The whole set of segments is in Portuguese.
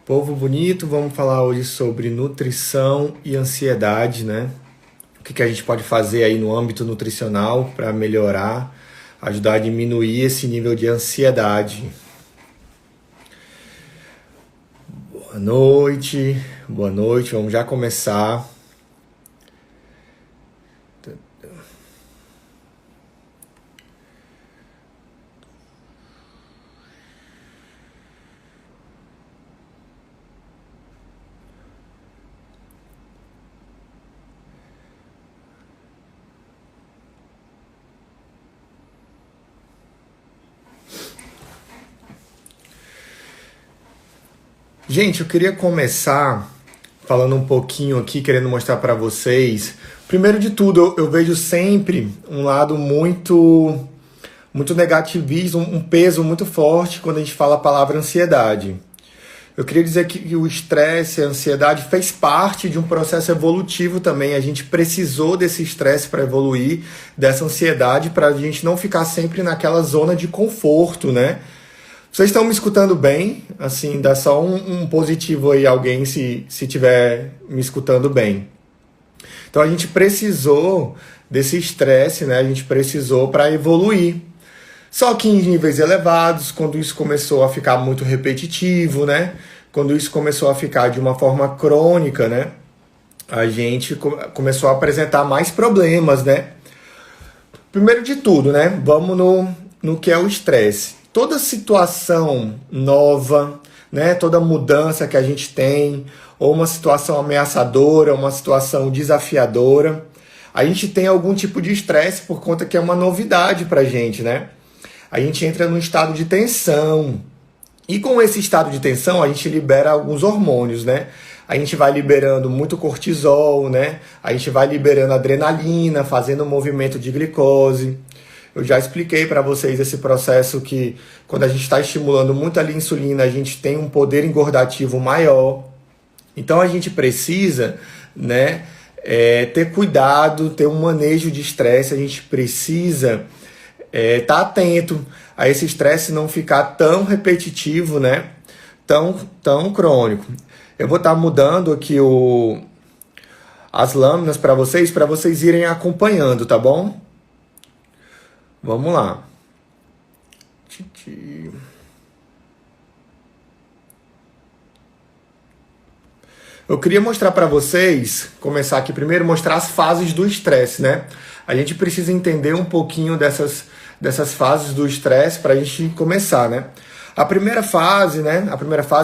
Povo bonito, vamos falar hoje sobre nutrição e ansiedade, né? O que a gente pode fazer aí no âmbito nutricional para melhorar, ajudar a diminuir esse nível de ansiedade. Boa noite, vamos já começar. Gente, eu queria começar falando um pouquinho aqui, querendo mostrar para vocês. Primeiro de tudo, eu vejo sempre um lado muito negativista, um peso muito forte quando a gente fala a palavra ansiedade. Eu queria dizer que o estresse, a ansiedade fez parte de um processo evolutivo também. A gente precisou desse estresse para evoluir, dessa ansiedade, para a gente não ficar sempre naquela zona de conforto, né? Vocês estão me escutando bem? Assim, dá só um positivo aí, alguém, se estiver me escutando bem. Então a gente precisou desse estresse, né? A gente precisou para evoluir. Só que em níveis elevados, quando isso começou a ficar muito repetitivo, né? Quando isso começou a ficar de uma forma crônica, né? A gente começou a apresentar mais problemas, né? Primeiro de tudo, né? Vamos no que é o estresse. Toda situação nova, né, toda mudança que a gente tem, ou uma situação ameaçadora, uma situação desafiadora, a gente tem algum tipo de estresse por conta que é uma novidade pra gente, né? A gente entra num estado de tensão. E com esse estado de tensão, a gente libera alguns hormônios, né? A gente vai liberando muito cortisol, né? A gente vai liberando adrenalina, fazendo um movimento de glicose. Eu já expliquei para vocês esse processo que quando a gente está estimulando muito ali a insulina, a gente tem um poder engordativo maior. Então a gente precisa, né, ter cuidado, ter um manejo de estresse, a gente precisa estar atento a esse estresse não ficar tão repetitivo, né, tão crônico. Eu vou estar mudando aqui as lâminas para vocês irem acompanhando, tá bom? Vamos lá. Eu queria mostrar para vocês, começar aqui primeiro, mostrar as fases do estresse, né? A gente precisa entender um pouquinho dessas fases do estresse para a gente começar, né? A primeira fase, né?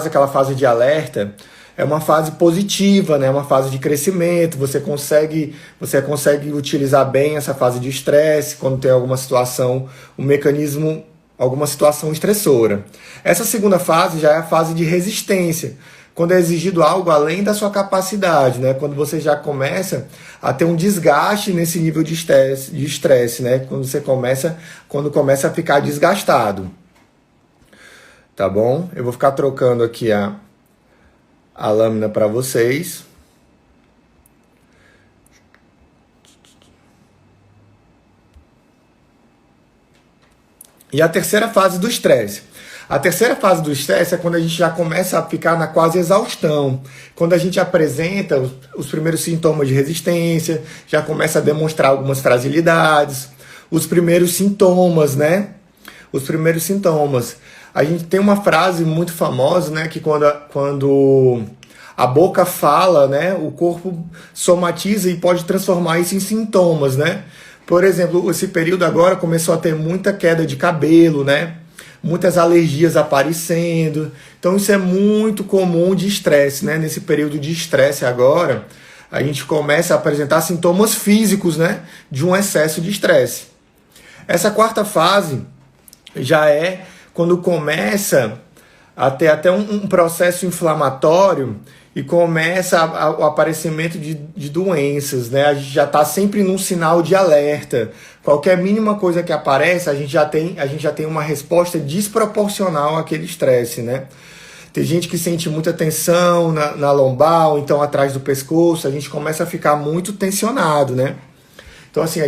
Aquela fase de alerta, é uma fase positiva, né? Uma fase de crescimento. Você consegue utilizar bem essa fase de estresse quando tem alguma situação, alguma situação estressora. Essa segunda fase já é a fase de resistência, quando é exigido algo além da sua capacidade, né? Quando você já começa a ter um desgaste nesse nível de estresse, né? Quando começa a ficar desgastado. Tá bom? Eu vou ficar trocando aqui a lâmina para vocês. E a terceira fase do estresse. A terceira fase do estresse é quando a gente já começa a ficar na quase exaustão. Quando a gente apresenta os primeiros sintomas de resistência, já começa a demonstrar algumas fragilidades, os primeiros sintomas, né? Os primeiros sintomas. A gente tem uma frase muito famosa, né, que quando a boca fala, né, o corpo somatiza e pode transformar isso em sintomas, né? Por exemplo, esse período agora começou a ter muita queda de cabelo, né? Muitas alergias aparecendo. Então isso é muito comum de estresse, né? Nesse período de estresse agora, a gente começa a apresentar sintomas físicos, né, de um excesso de estresse. Essa quarta fase já é quando começa a ter até um processo inflamatório e começa o aparecimento de doenças, né? A gente já está sempre num sinal de alerta. Qualquer mínima coisa que aparece, a gente já tem uma resposta desproporcional àquele estresse, né? Tem gente que sente muita tensão na lombar, ou então atrás do pescoço, a gente começa a ficar muito tensionado, né? Então, assim,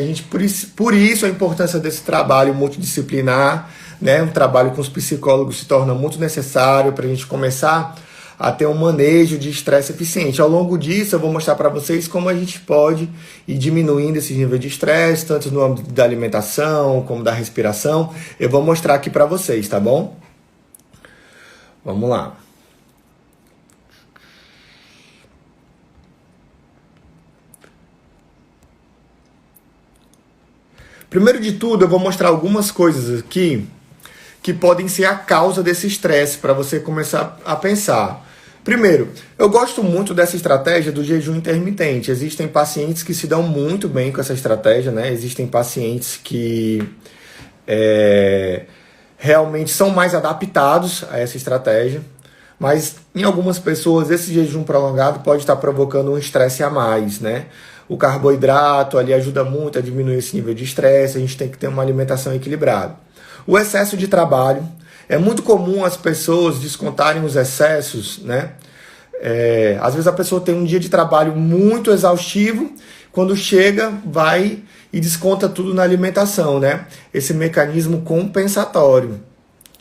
por isso a importância desse trabalho multidisciplinar, né? Um trabalho com os psicólogos se torna muito necessário para a gente começar a ter um manejo de estresse eficiente. Ao longo disso, eu vou mostrar para vocês como a gente pode ir diminuindo esse nível de estresse, tanto no âmbito da alimentação como da respiração. Eu vou mostrar aqui para vocês, tá bom? Vamos lá. Primeiro de tudo, eu vou mostrar algumas coisas aqui que podem ser a causa desse estresse para você começar a pensar. Primeiro, eu gosto muito dessa estratégia do jejum intermitente. Existem pacientes que se dão muito bem com essa estratégia, né? Existem pacientes que realmente são mais adaptados a essa estratégia, mas em algumas pessoas esse jejum prolongado pode estar provocando um estresse a mais, né? O carboidrato ali ajuda muito a diminuir esse nível de estresse, a gente tem que ter uma alimentação equilibrada. O excesso de trabalho, é muito comum as pessoas descontarem os excessos, né? Às vezes a pessoa tem um dia de trabalho muito exaustivo, quando chega, vai e desconta tudo na alimentação, né? Esse mecanismo compensatório.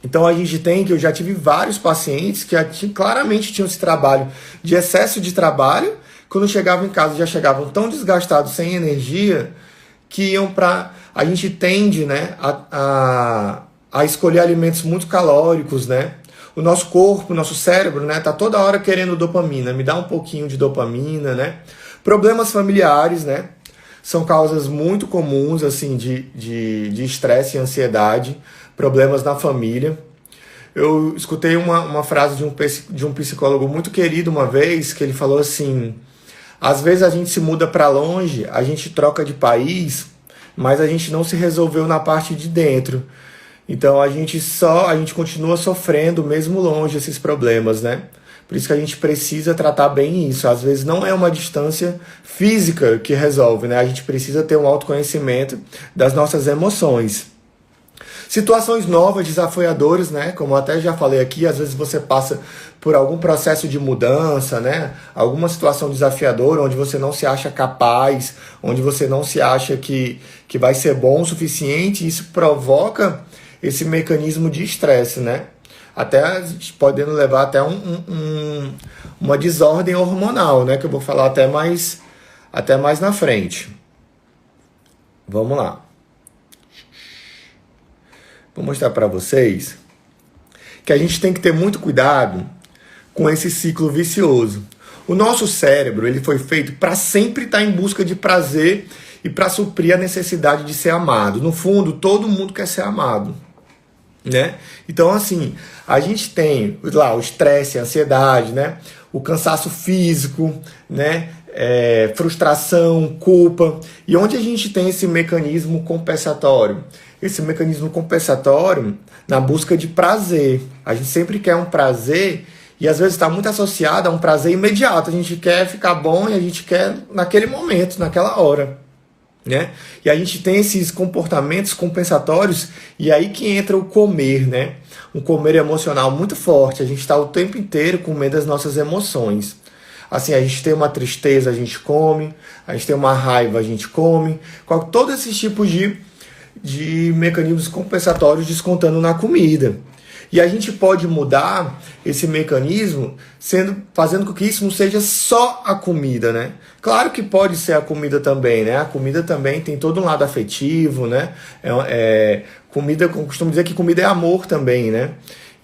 Então a gente tem, que eu já tive vários pacientes que claramente tinham esse trabalho de excesso de trabalho, quando chegavam em casa já chegavam tão desgastados, sem energia, que iam para... A gente tende, né, a escolher alimentos muito calóricos, né? O nosso corpo, o nosso cérebro, né, tá toda hora querendo dopamina, me dá um pouquinho de dopamina, né? Problemas familiares, né? São causas muito comuns, assim, de estresse e ansiedade, problemas na família. Eu escutei uma frase de um psicólogo muito querido uma vez, que ele falou assim: às vezes a gente se muda para longe, a gente troca de país, mas a gente não se resolveu na parte de dentro. Então a gente continua sofrendo mesmo longe esses problemas, né? Por isso que a gente precisa tratar bem isso. Às vezes não é uma distância física que resolve, né? A gente precisa ter um autoconhecimento das nossas emoções. Situações novas, desafiadoras, né? Como eu até já falei aqui, às vezes você passa por algum processo de mudança, né? Alguma situação desafiadora onde você não se acha capaz, onde você não se acha que vai ser bom o suficiente, e isso provoca esse mecanismo de estresse, né? Até podendo levar até uma desordem hormonal, né? Que eu vou falar até mais na frente. Vamos lá. Vou mostrar para vocês que a gente tem que ter muito cuidado com esse ciclo vicioso. O nosso cérebro, ele foi feito para sempre estar em busca de prazer e para suprir a necessidade de ser amado. No fundo, todo mundo quer ser amado, né? Então, assim, a gente tem lá o estresse, a ansiedade, né? O cansaço físico, né? Frustração, culpa. E onde a gente tem esse mecanismo compensatório? Esse mecanismo compensatório na busca de prazer. A gente sempre quer um prazer e às vezes está muito associado a um prazer imediato. A gente quer ficar bom e a gente quer naquele momento, naquela hora, né? E a gente tem esses comportamentos compensatórios, e aí que entra o comer, né? Um comer emocional muito forte. A gente está o tempo inteiro comendo as nossas emoções. Assim, a gente tem uma tristeza, a gente come. A gente tem uma raiva, a gente come. Todos esses tipos de mecanismos compensatórios descontando na comida. E a gente pode mudar esse mecanismo fazendo com que isso não seja só a comida, né? Claro que pode ser a comida também, né? A comida também tem todo um lado afetivo, né? Comida, eu costumo dizer que comida é amor também, né?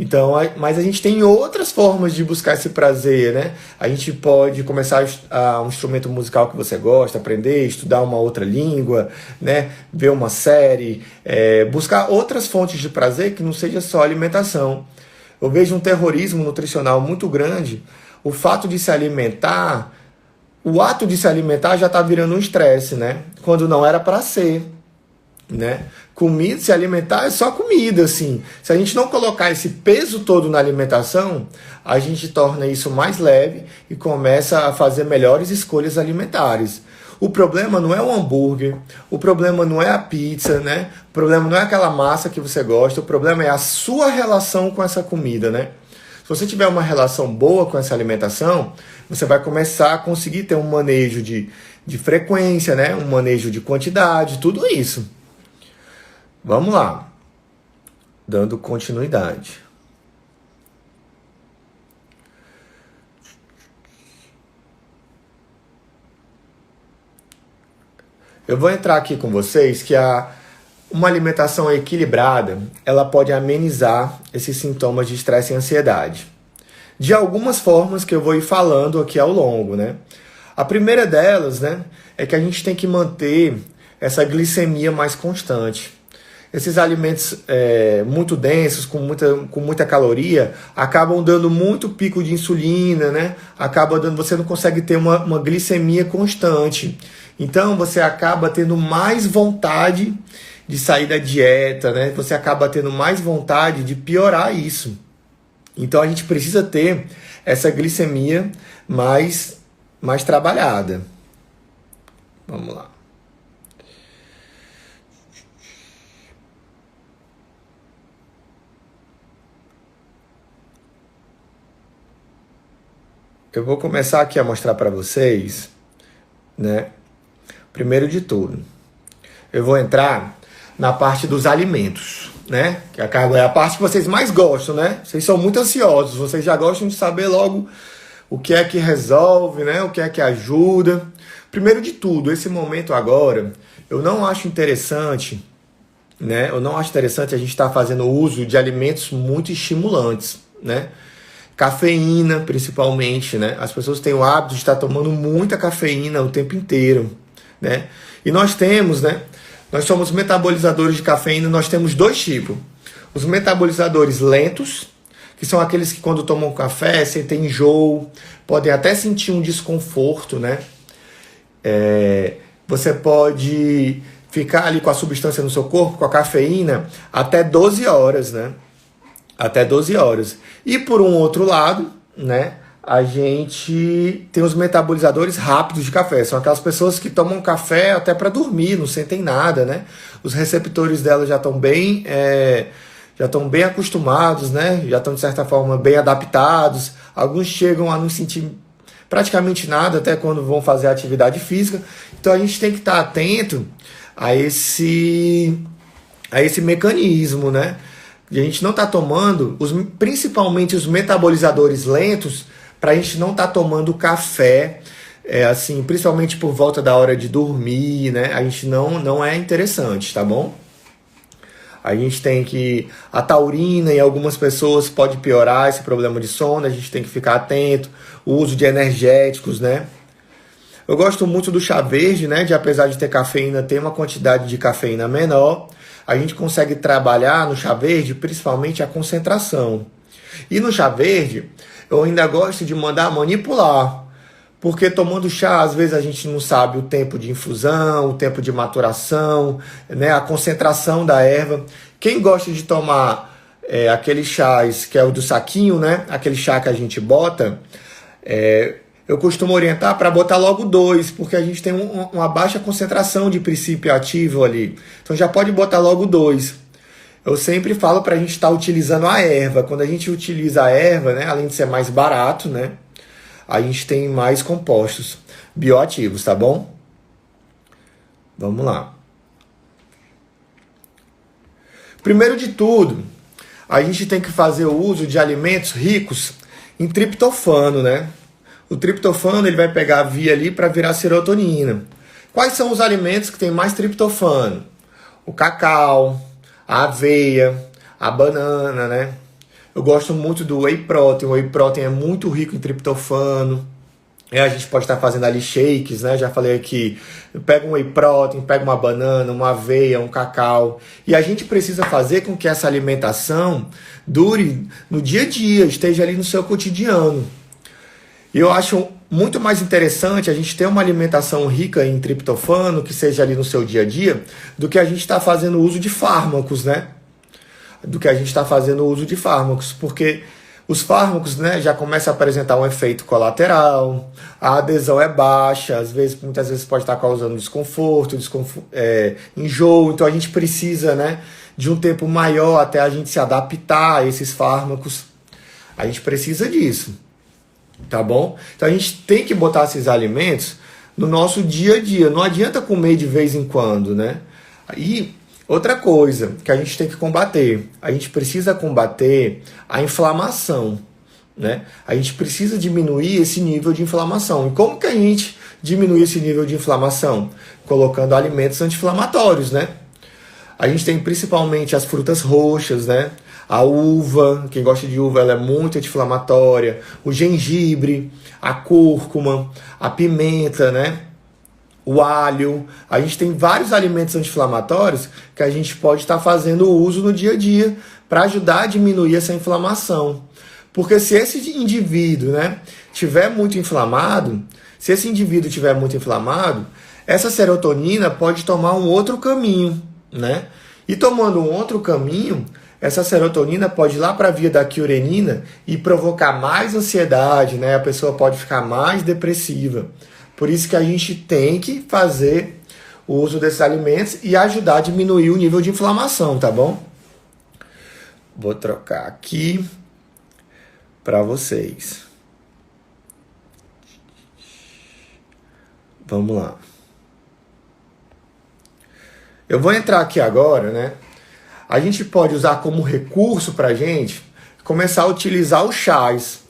Então, mas a gente tem outras formas de buscar esse prazer, né? A gente pode começar um instrumento musical que você gosta, aprender, estudar uma outra língua, né? Ver uma série, buscar outras fontes de prazer que não seja só alimentação. Eu vejo um terrorismo nutricional muito grande. O fato de se alimentar, o ato de se alimentar já está virando um estresse, né? Quando não era para ser. né? Comida, se alimentar é só comida, assim. Se a gente não colocar esse peso todo na alimentação, a gente torna isso mais leve e começa a fazer melhores escolhas alimentares. O problema não é o hambúrguer, o problema não é a pizza, né? O problema não é aquela massa que você gosta, o problema é a sua relação com essa comida, né? Se você tiver uma relação boa com essa alimentação, você vai começar a conseguir ter um manejo de frequência, né? Um manejo de quantidade, tudo isso. Vamos lá. Dando continuidade. Eu vou entrar aqui com vocês que uma alimentação equilibrada, ela pode amenizar esses sintomas de estresse e ansiedade. De algumas formas que eu vou ir falando aqui ao longo, né? A primeira delas, né, é que a gente tem que manter essa glicemia mais constante. Esses alimentos muito densos, com muita caloria, acabam dando muito pico de insulina, né? Você não consegue ter uma glicemia constante. Então você acaba tendo mais vontade de sair da dieta, né? Você acaba tendo mais vontade de piorar isso. Então a gente precisa ter essa glicemia mais trabalhada. Vamos lá. Eu vou começar aqui a mostrar para vocês, né? Primeiro de tudo, eu vou entrar na parte dos alimentos, né? Que é a parte que vocês mais gostam, né? Vocês são muito ansiosos, vocês já gostam de saber logo o que é que resolve, né? O que é que ajuda. Primeiro de tudo, esse momento agora, eu não acho interessante, né? Eu não acho interessante a gente estar fazendo uso de alimentos muito estimulantes, né? Cafeína, principalmente, né? As pessoas têm o hábito de estar tomando muita cafeína o tempo inteiro, né? E nós temos, né? Nós somos metabolizadores de cafeína, nós temos dois tipos. Os metabolizadores lentos, que são aqueles que quando tomam café sentem enjoo, podem até sentir um desconforto, né? Você pode ficar ali com a substância no seu corpo, com a cafeína, até 12 horas, né? Até 12 horas. E por um outro lado, né, a gente tem os metabolizadores rápidos de café. São aquelas pessoas que tomam café até para dormir, não sentem nada, né? Os receptores dela já estão bem acostumados, né? Já estão, de certa forma, bem adaptados. Alguns chegam a não sentir praticamente nada até quando vão fazer atividade física. Então a gente tem que estar atento a esse mecanismo, né? E a gente não está tomando, principalmente os metabolizadores lentos, para a gente não estar tomando café, assim, principalmente por volta da hora de dormir, né? A gente não é interessante, tá bom? A gente tem que... A taurina em algumas pessoas pode piorar esse problema de sono, a gente tem que ficar atento. O uso de energéticos, né? Eu gosto muito do chá verde, né? Apesar de ter cafeína, tem uma quantidade de cafeína menor. A gente consegue trabalhar no chá verde, principalmente a concentração. E no chá verde, eu ainda gosto de mandar manipular. Porque tomando chá, às vezes a gente não sabe o tempo de infusão, o tempo de maturação, né, a concentração da erva. Quem gosta de tomar aqueles chás, que é o do saquinho, né, aquele chá que a gente bota, eu costumo orientar para botar logo 2, porque a gente tem uma baixa concentração de princípio ativo ali. Então já pode botar logo 2. Eu sempre falo para a gente estar utilizando a erva. Quando a gente utiliza a erva, né, além de ser mais barato, né, a gente tem mais compostos bioativos, tá bom? Vamos lá. Primeiro de tudo, a gente tem que fazer o uso de alimentos ricos em triptofano, né? O triptofano ele vai pegar a via ali para virar serotonina. Quais são os alimentos que tem mais triptofano? O cacau, a aveia, a banana, né? Eu gosto muito do whey protein. O whey protein é muito rico em triptofano. A gente pode estar fazendo ali shakes, né? Já falei aqui. Pega um whey protein, pega uma banana, uma aveia, um cacau. E a gente precisa fazer com que essa alimentação dure no dia a dia, esteja ali no seu cotidiano. E eu acho muito mais interessante a gente ter uma alimentação rica em triptofano, que seja ali no seu dia a dia, do que a gente está fazendo uso de fármacos, né? Do que a gente está fazendo uso de fármacos, porque os fármacos, né, já começam a apresentar um efeito colateral, a adesão é baixa, muitas vezes pode estar causando desconforto, enjoo, então a gente precisa, né, de um tempo maior até a gente se adaptar a esses fármacos. A gente precisa disso, tá bom? Então a gente tem que botar esses alimentos no nosso dia a dia, não adianta comer de vez em quando, né? E outra coisa que a gente tem que combater, a gente precisa combater a inflamação, né? A gente precisa diminuir esse nível de inflamação. E como que a gente diminui esse nível de inflamação? Colocando alimentos anti-inflamatórios, né? A gente tem principalmente as frutas roxas, né? A uva, quem gosta de uva, ela é muito anti-inflamatória. O gengibre, a cúrcuma, a pimenta, né? O alho. A gente tem vários alimentos anti-inflamatórios que a gente pode estar fazendo uso no dia a dia para ajudar a diminuir essa inflamação. Porque se esse indivíduo, né, tiver muito inflamado, essa serotonina pode tomar um outro caminho, né? E tomando um outro caminho, essa serotonina pode ir lá para a via da quiurenina e provocar mais ansiedade, né? A pessoa pode ficar mais depressiva. Por isso que a gente tem que fazer o uso desses alimentos e ajudar a diminuir o nível de inflamação, tá bom? Vou trocar aqui para vocês. Vamos lá. Eu vou entrar aqui agora, né? A gente pode usar como recurso para a gente começar a utilizar os chás.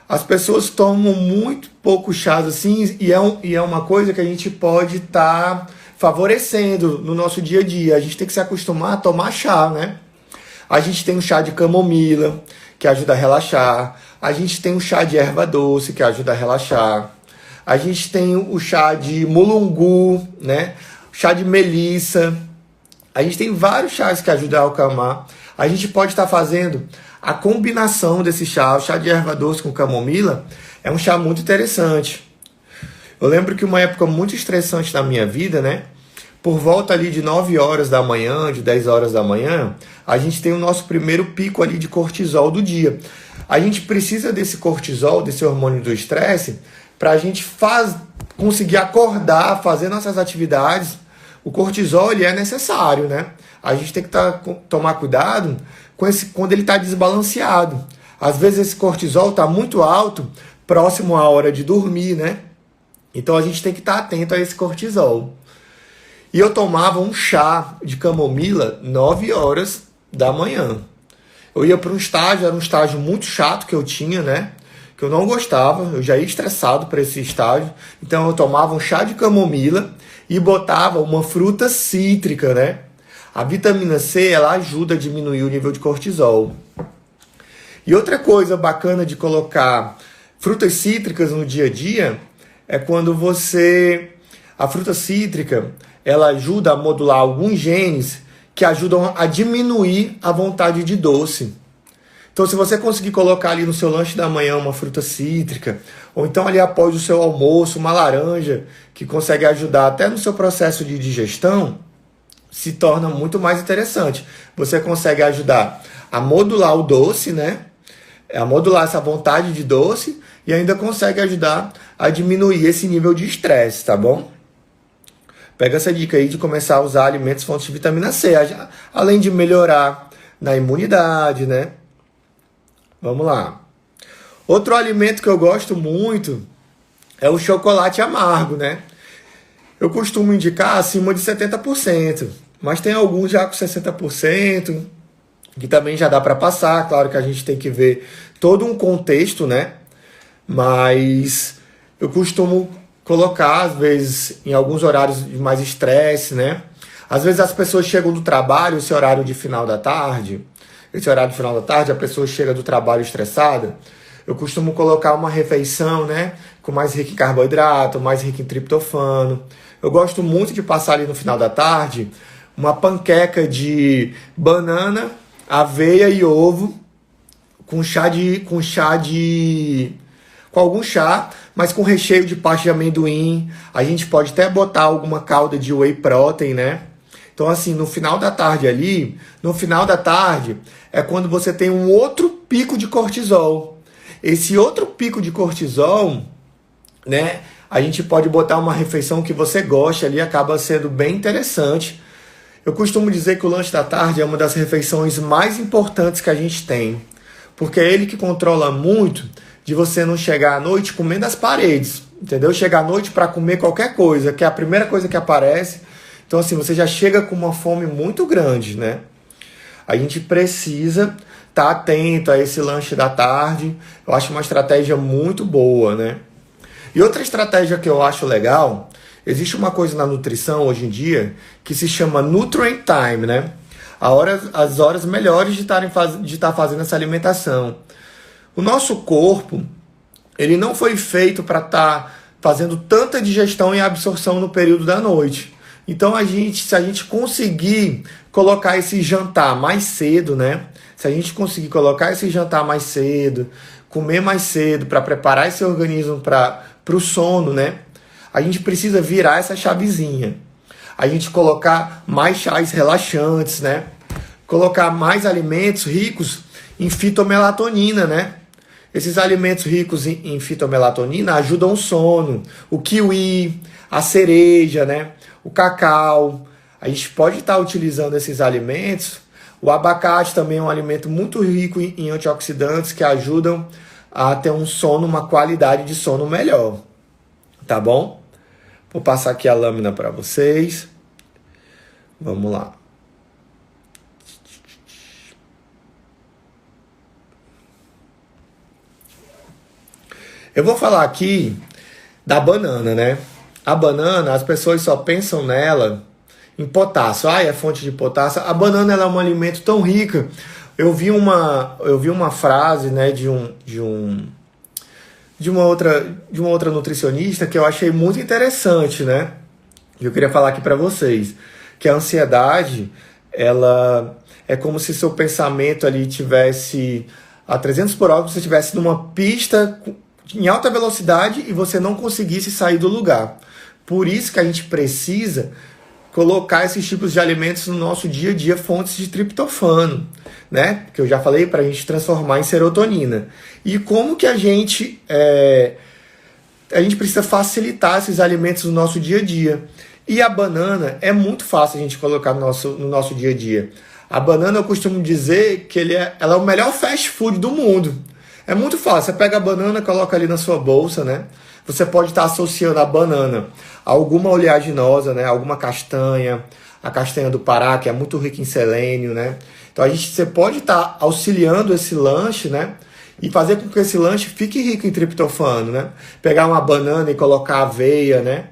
As pessoas tomam muito pouco chás assim e é uma coisa que a gente pode estar favorecendo no nosso dia a dia. A gente tem que se acostumar a tomar chá, né? A gente tem o chá de camomila, que ajuda a relaxar. A gente tem o chá de erva doce, que ajuda a relaxar. A gente tem o chá de mulungu, né? Chá de melissa. A gente tem vários chás que ajudam a acalmar. A gente pode estar fazendo a combinação desse chá. O chá de erva doce com camomila é um chá muito interessante. Eu lembro que uma época muito estressante na minha vida, né? Por volta ali de 9 horas da manhã, de 10 horas da manhã, a gente tem o nosso primeiro pico ali de cortisol do dia. A gente precisa desse cortisol, desse hormônio do estresse, para a gente conseguir acordar, fazer nossas atividades. O cortisol ele é necessário, né? A gente tem que tomar cuidado quando ele está desbalanceado. Às vezes esse cortisol está muito alto, próximo à hora de dormir, né? Então a gente tem que estar atento a esse cortisol. E eu tomava um chá de camomila 9 horas da manhã. Eu ia para um estágio, era um estágio muito chato que eu tinha, né? Que eu não gostava, eu já ia estressado para esse estágio. Então eu tomava um chá de camomila e botava uma fruta cítrica, né? A vitamina C, ela ajuda a diminuir o nível de cortisol. E outra coisa bacana de colocar frutas cítricas no dia a dia é quando a fruta cítrica, ela ajuda a modular alguns genes que ajudam a diminuir a vontade de doce. Então, se você conseguir colocar ali no seu lanche da manhã uma fruta cítrica, ou então ali após o seu almoço, uma laranja, que consegue ajudar até no seu processo de digestão, se torna muito mais interessante. Você consegue ajudar a modular o doce, né? A modular essa vontade de doce e ainda consegue ajudar a diminuir esse nível de estresse, tá bom? Pega essa dica aí de começar a usar alimentos fontes de vitamina C, além de melhorar na imunidade, né? Vamos lá. Outro alimento que eu gosto muito é o chocolate amargo, né? Eu costumo indicar acima de 70%, mas tem alguns já com 60%, que também já dá para passar. Claro que a gente tem que ver todo um contexto, né? Mas eu costumo colocar, às vezes, em alguns horários de mais estresse, né? Às vezes as pessoas chegam do trabalho, esse horário de final da tarde, a pessoa chega do trabalho estressada, eu costumo colocar uma refeição, né? Com mais rica em carboidrato, mais rica em triptofano. Eu gosto muito de passar ali no final da tarde uma panqueca de banana, aveia e ovo com algum chá, mas com recheio de pasta de amendoim. A gente pode até botar alguma calda de whey protein, né? Então, assim, no final da tarde ali, no final da tarde é quando você tem um outro pico de cortisol. Esse outro pico de cortisol, né? A gente pode botar uma refeição que você goste ali, acaba sendo bem interessante. Eu costumo dizer que o lanche da tarde é uma das refeições mais importantes que a gente tem, porque é ele que controla muito de você não chegar à noite comendo as paredes, entendeu? Chegar à noite para comer qualquer coisa, que é a primeira coisa que aparece. Então, assim, você já chega com uma fome muito grande, né? A gente precisa estar atento a esse lanche da tarde. Eu acho uma estratégia muito boa, né? E outra estratégia que eu acho legal, existe uma coisa na nutrição hoje em dia que se chama Nutrient Time, né? As horas melhores de estar fazendo essa alimentação. O nosso corpo, ele não foi feito para estar fazendo tanta digestão e absorção no período da noite. Então, se a gente conseguir colocar esse jantar mais cedo, né? Se a gente conseguir colocar esse jantar mais cedo, comer mais cedo para preparar esse organismo para o sono, né? A gente precisa virar essa chavezinha. A gente colocar mais chás relaxantes, né? Colocar mais alimentos ricos em fitomelatonina, né? Esses alimentos ricos em fitomelatonina ajudam o sono. O kiwi, a cereja, né? O cacau. A gente pode estar utilizando esses alimentos. O abacate também é um alimento muito rico em antioxidantes que ajudam a ter um sono, uma qualidade de sono melhor. Tá bom? Vou passar aqui a lâmina para vocês. Vamos lá. Eu vou falar aqui da banana, né? A banana, as pessoas só pensam nela em potássio. É fonte de potássio. A banana ela é um alimento tão rica. Eu vi uma frase, né, de uma outra nutricionista que eu achei muito interessante, né? Eu queria falar aqui para vocês que a ansiedade, ela é como se seu pensamento ali tivesse a 300 por hora, você estivesse numa pista em alta velocidade e você não conseguisse sair do lugar. Por isso que a gente precisa colocar esses tipos de alimentos no nosso dia a dia, fontes de triptofano, né? Que eu já falei, para a gente transformar em serotonina. E como que a gente precisa facilitar esses alimentos no nosso dia a dia. E a banana é muito fácil a gente colocar no nosso dia a dia. A banana, eu costumo dizer que ela é o melhor fast food do mundo. É muito fácil. Você pega a banana, coloca ali na sua bolsa, né? Você pode estar associando a banana a alguma oleaginosa, né? Alguma castanha, a castanha do Pará, que é muito rica em selênio, né? Então você pode estar auxiliando esse lanche, né? E fazer com que esse lanche fique rico em triptofano, né? Pegar uma banana e colocar aveia, né?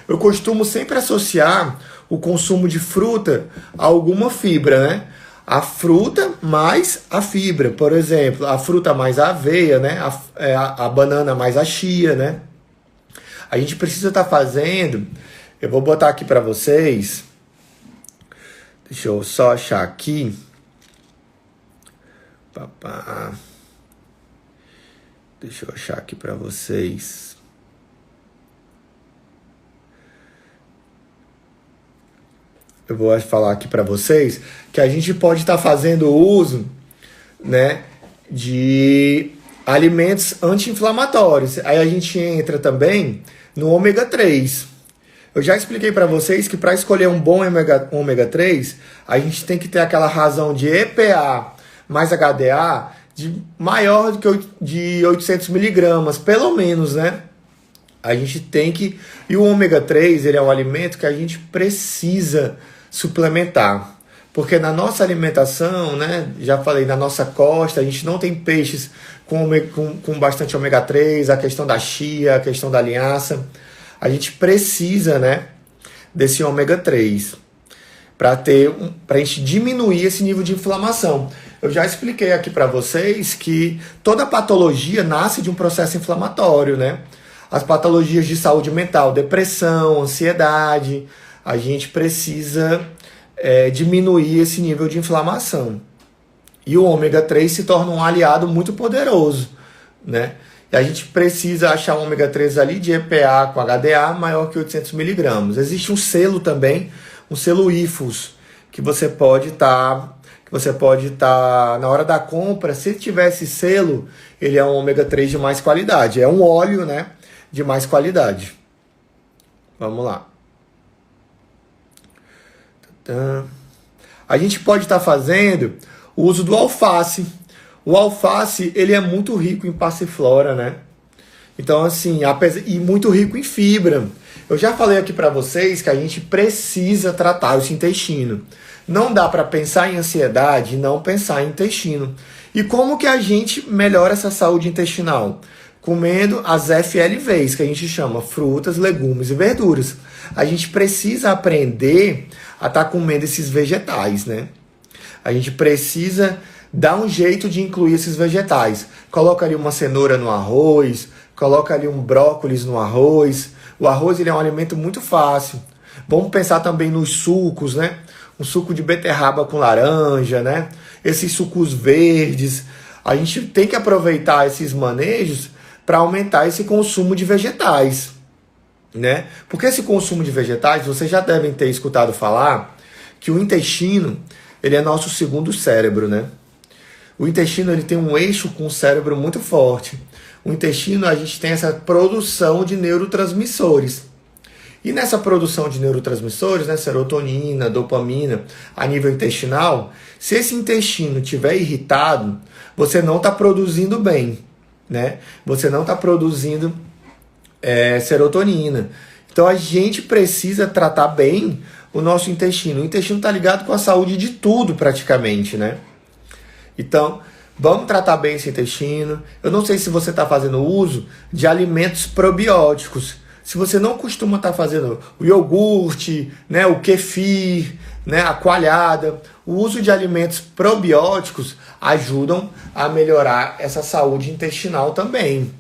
Eu costumo sempre associar o consumo de fruta a alguma fibra, né? A fruta mais a fibra, por exemplo, a fruta mais a aveia, né? A banana mais a chia, né? A gente precisa estar fazendo, eu vou botar aqui para vocês, deixa eu só achar aqui, deixa eu achar aqui para vocês. Eu vou falar aqui para vocês que a gente pode estar fazendo uso, né, de alimentos anti-inflamatórios. Aí a gente entra também no ômega 3. Eu já expliquei para vocês que para escolher um bom ômega 3, a gente tem que ter aquela razão de EPA mais HDA maior do que de 800 miligramas, pelo menos, né? A gente tem que... E o ômega 3, ele é um alimento que a gente precisa suplementar. Porque na nossa alimentação, né, já falei, na nossa costa, a gente não tem peixes com bastante ômega 3, a questão da chia, a questão da linhaça. A gente precisa, né, desse ômega 3 para a gente diminuir esse nível de inflamação. Eu já expliquei aqui para vocês que toda patologia nasce de um processo inflamatório, né? As patologias de saúde mental, depressão, ansiedade, a gente precisa diminuir esse nível de inflamação. E o ômega 3 se torna um aliado muito poderoso, né? E a gente precisa achar um ômega 3 ali de EPA com HDA maior que 800 miligramas. Existe um selo também, um selo IFOS, que você pode estar na hora da compra, se tiver esse selo, ele é um ômega 3 de mais qualidade. É um óleo, né, de mais qualidade. Vamos lá. A gente pode estar fazendo o uso do alface. O alface, ele é muito rico em passiflora, né? Então, assim, e muito rico em fibra. Eu já falei aqui para vocês que a gente precisa tratar esse intestino. Não dá para pensar em ansiedade e não pensar em intestino. E como que a gente melhora essa saúde intestinal? Comendo as FLVs, que a gente chama frutas, legumes e verduras. A gente precisa aprender a estar comendo esses vegetais, né? A gente precisa dar um jeito de incluir esses vegetais. Coloca ali uma cenoura no arroz, coloca ali um brócolis no arroz. O arroz, ele é um alimento muito fácil. Vamos pensar também nos sucos, né? Um suco de beterraba com laranja, né? Esses sucos verdes. A gente tem que aproveitar esses manejos para aumentar esse consumo de vegetais, né? Porque esse consumo de vegetais, vocês já devem ter escutado falar que o intestino, ele é nosso segundo cérebro, né? O intestino, ele tem um eixo com o cérebro muito forte. O intestino, a gente tem essa produção de neurotransmissores. E nessa produção de neurotransmissores, né, serotonina, dopamina, a nível intestinal, se esse intestino estiver irritado, você não está produzindo bem, né? Você não está produzindo serotonina. Então a gente precisa tratar bem o nosso intestino. O intestino está ligado com a saúde de tudo praticamente, né? Então, vamos tratar bem esse intestino. Eu não sei se você está fazendo uso de alimentos probióticos. Se você não costuma estar fazendo o iogurte, né, o kefir, né, a coalhada, o uso de alimentos probióticos ajudam a melhorar essa saúde intestinal também.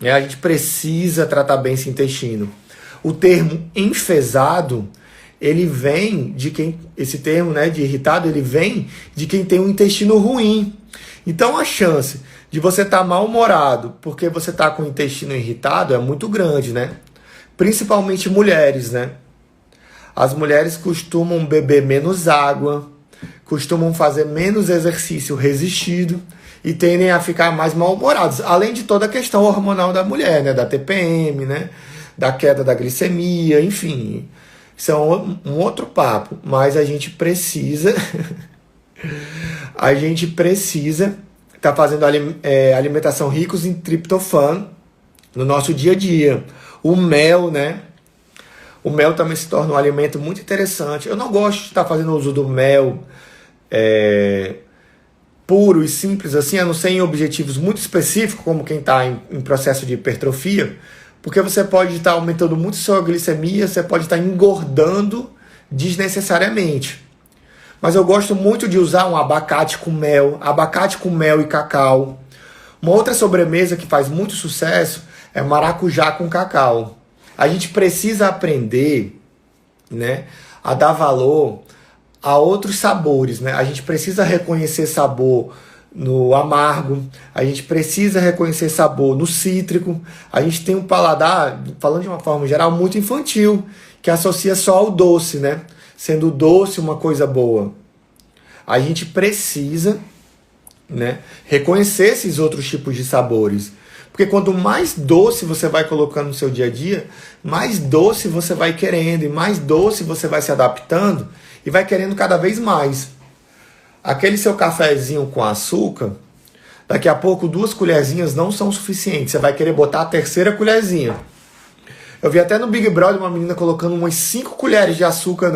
A gente precisa tratar bem esse intestino. O termo enfesado, ele vem de quem, esse termo, né, de irritado, ele vem de quem tem um intestino ruim. Então a chance de você estar mal-humorado porque você está com o intestino irritado é muito grande, né? Principalmente mulheres, né? As mulheres costumam beber menos água, costumam fazer menos exercício resistido e tendem a ficar mais mal-humorados. Além de toda a questão hormonal da mulher, né? Da TPM, né? Da queda da glicemia, enfim. Isso é um outro papo, mas a gente precisa estar fazendo alimentação ricos em triptofano no nosso dia a dia. O mel, né? O mel também se torna um alimento muito interessante. Eu não gosto de estar fazendo uso do mel puro e simples, assim, a não ser em objetivos muito específicos, como quem está em processo de hipertrofia, porque você pode estar aumentando muito sua glicemia, você pode estar engordando desnecessariamente. Mas eu gosto muito de usar um abacate com mel e cacau. Uma outra sobremesa que faz muito sucesso é maracujá com cacau. A gente precisa aprender, né, a dar valor a outros sabores, né? A gente precisa reconhecer sabor no amargo, a gente precisa reconhecer sabor no cítrico. A gente tem um paladar, falando de uma forma geral, muito infantil, que associa só ao doce, né? Sendo o doce uma coisa boa. A gente precisa, né, reconhecer esses outros tipos de sabores. Porque quanto mais doce você vai colocando no seu dia a dia, mais doce você vai querendo, e mais doce você vai se adaptando e vai querendo cada vez mais. Aquele seu cafezinho com açúcar, daqui a pouco 2 colherzinhas não são suficientes. Você vai querer botar a 3ª colherzinha. Eu vi até no Big Brother uma menina colocando umas 5 colheres de açúcar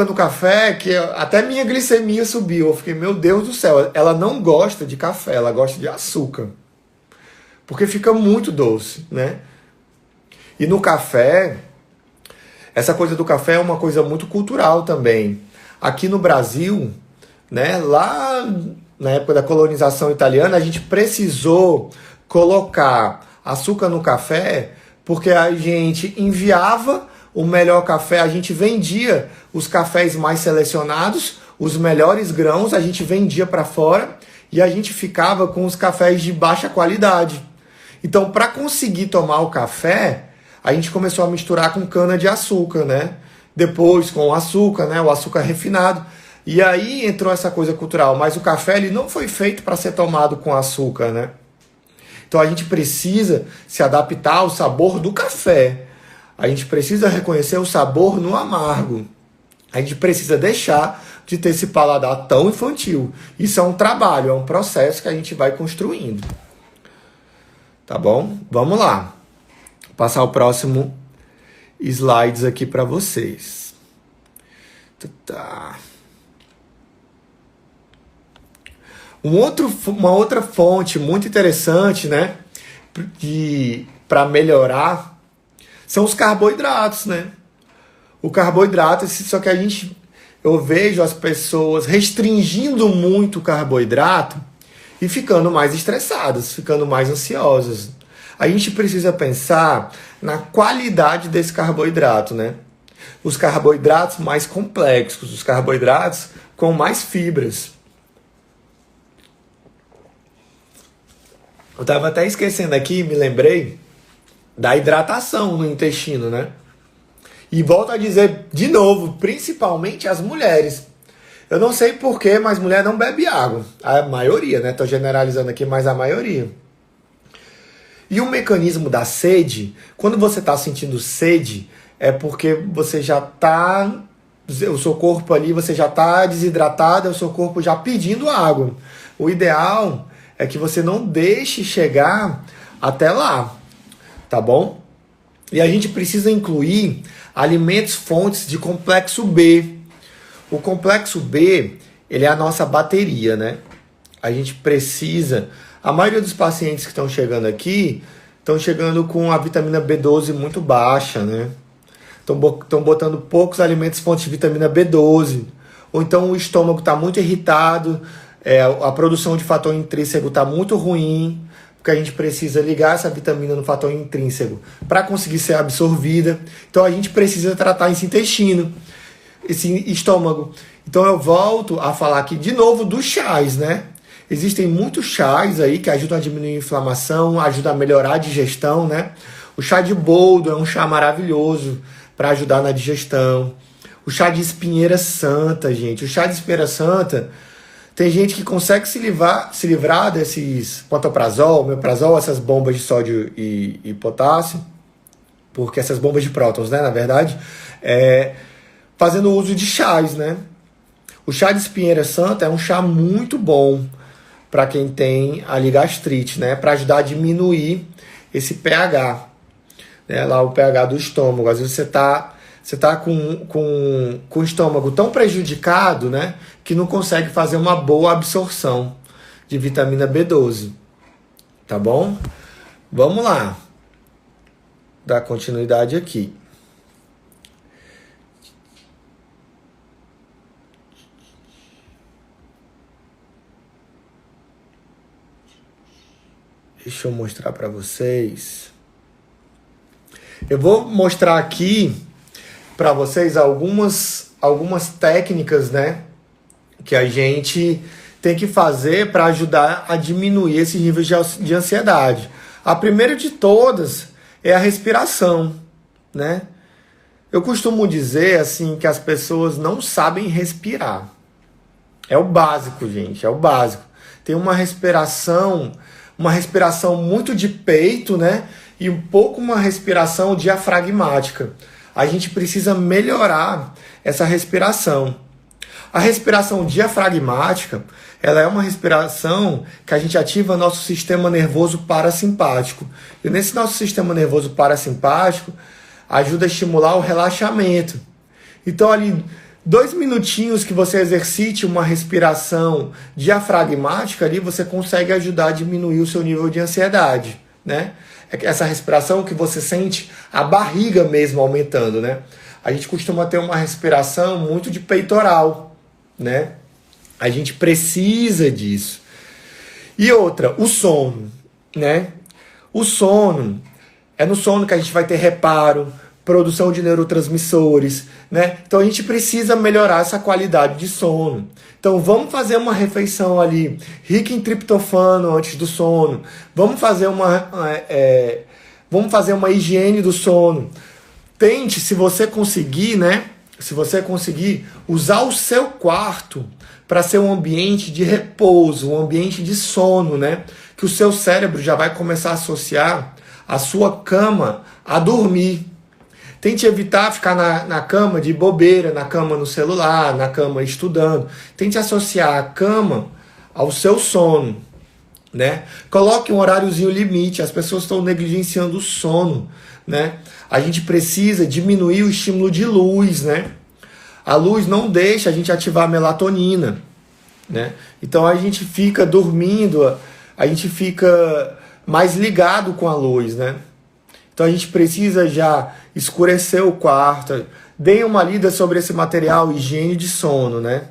no café, que até minha glicemia subiu. Eu fiquei, meu Deus do céu, ela não gosta de café, ela gosta de açúcar. Porque fica muito doce, né? E no café, essa coisa do café é uma coisa muito cultural também. Aqui no Brasil, né, lá na época da colonização italiana, a gente precisou colocar açúcar no café porque a gente enviava o melhor café, a gente vendia os cafés mais selecionados, os melhores grãos, a gente vendia para fora e a gente ficava com os cafés de baixa qualidade. Então, para conseguir tomar o café, a gente começou a misturar com cana-de-açúcar, né? Depois com o açúcar, né? O açúcar refinado. E aí entrou essa coisa cultural. Mas o café ele não foi feito para ser tomado com açúcar, né? Então a gente precisa se adaptar ao sabor do café. A gente precisa reconhecer o sabor no amargo. A gente precisa deixar de ter esse paladar tão infantil. Isso é um trabalho, é um processo que a gente vai construindo. Tá bom? Vamos lá. Vou passar o próximo slides aqui para vocês. Tá. Uma outra fonte muito interessante, né, para melhorar são os carboidratos, né? O carboidrato, só que eu vejo as pessoas restringindo muito o carboidrato e ficando mais estressadas, ficando mais ansiosas. A gente precisa pensar na qualidade desse carboidrato, né? Os carboidratos mais complexos, os carboidratos com mais fibras. Eu estava até esquecendo aqui, me lembrei da hidratação no intestino, né? E volto a dizer de novo, principalmente as mulheres. Eu não sei porquê, mas mulher não bebe água. A maioria, né? Tô generalizando aqui, mas a maioria. E o mecanismo da sede, quando você está sentindo sede, é porque você já está, o seu corpo ali, você já está desidratado, é o seu corpo já pedindo água. O ideal é que você não deixe chegar até lá, tá bom? E a gente precisa incluir alimentos fontes de complexo B. O complexo B, ele é a nossa bateria, né? A gente precisa... A maioria dos pacientes que estão chegando aqui estão chegando com a vitamina B12 muito baixa, né? Estão botando poucos alimentos fontes de vitamina B12. Ou então o estômago está muito irritado, a produção de fator intrínseco está muito ruim, porque a gente precisa ligar essa vitamina no fator intrínseco para conseguir ser absorvida. Então a gente precisa tratar esse intestino, esse estômago. Então eu volto a falar aqui de novo dos chás, né? Existem muitos chás aí que ajudam a diminuir a inflamação, ajudam a melhorar a digestão, né? O chá de boldo é um chá maravilhoso para ajudar na digestão. O chá de espinheira santa, gente. O chá de espinheira santa, tem gente que consegue se livrar desses pantoprazol, omeprazol, essas bombas de sódio e potássio, porque essas bombas de prótons, né, na verdade, fazendo uso de chás, né? O chá de espinheira santa é um chá muito bom para quem tem ali gastrite, né? Para ajudar a diminuir esse pH, né? Lá o pH do estômago. Às vezes você tá com o estômago tão prejudicado, né? Que não consegue fazer uma boa absorção de vitamina B12. Tá bom? Vamos lá. Dar continuidade aqui. Deixa eu mostrar para vocês. Eu vou mostrar aqui para vocês algumas técnicas, né, que a gente tem que fazer para ajudar a diminuir esses níveis de ansiedade. A primeira de todas é a respiração, né? Eu costumo dizer assim que as pessoas não sabem respirar. É o básico, gente, é o básico. Tem uma respiração muito de peito, né? E um pouco uma respiração diafragmática. A gente precisa melhorar essa respiração. A respiração diafragmática, ela é uma respiração que a gente ativa nosso sistema nervoso parasimpático. E nesse nosso sistema nervoso parasimpático, ajuda a estimular o relaxamento. Então ali, 2 minutinhos que você exercite uma respiração diafragmática ali, você consegue ajudar a diminuir o seu nível de ansiedade, né? Essa respiração que você sente a barriga mesmo aumentando, né? A gente costuma ter uma respiração muito de peitoral, né? A gente precisa disso. E outra, o sono, né? O sono, é no sono que a gente vai ter reparo, produção de neurotransmissores, né? Então a gente precisa melhorar essa qualidade de sono. Então vamos fazer uma refeição ali rica em triptofano antes do sono. Vamos fazer uma higiene do sono. Tente, se você conseguir, né? Se você conseguir usar o seu quarto para ser um ambiente de repouso, um ambiente de sono, né? Que o seu cérebro já vai começar a associar a sua cama a dormir. Tente evitar ficar na cama de bobeira, na cama no celular, na cama estudando. Tente associar a cama ao seu sono, né? Coloque um horáriozinho limite. As pessoas estão negligenciando o sono, né? A gente precisa diminuir o estímulo de luz, né? A luz não deixa a gente ativar a melatonina, né? Então a gente fica dormindo, a gente fica mais ligado com a luz, né? Então a gente precisa já escurecer o quarto. Deem uma lida sobre esse material, higiene de sono, né?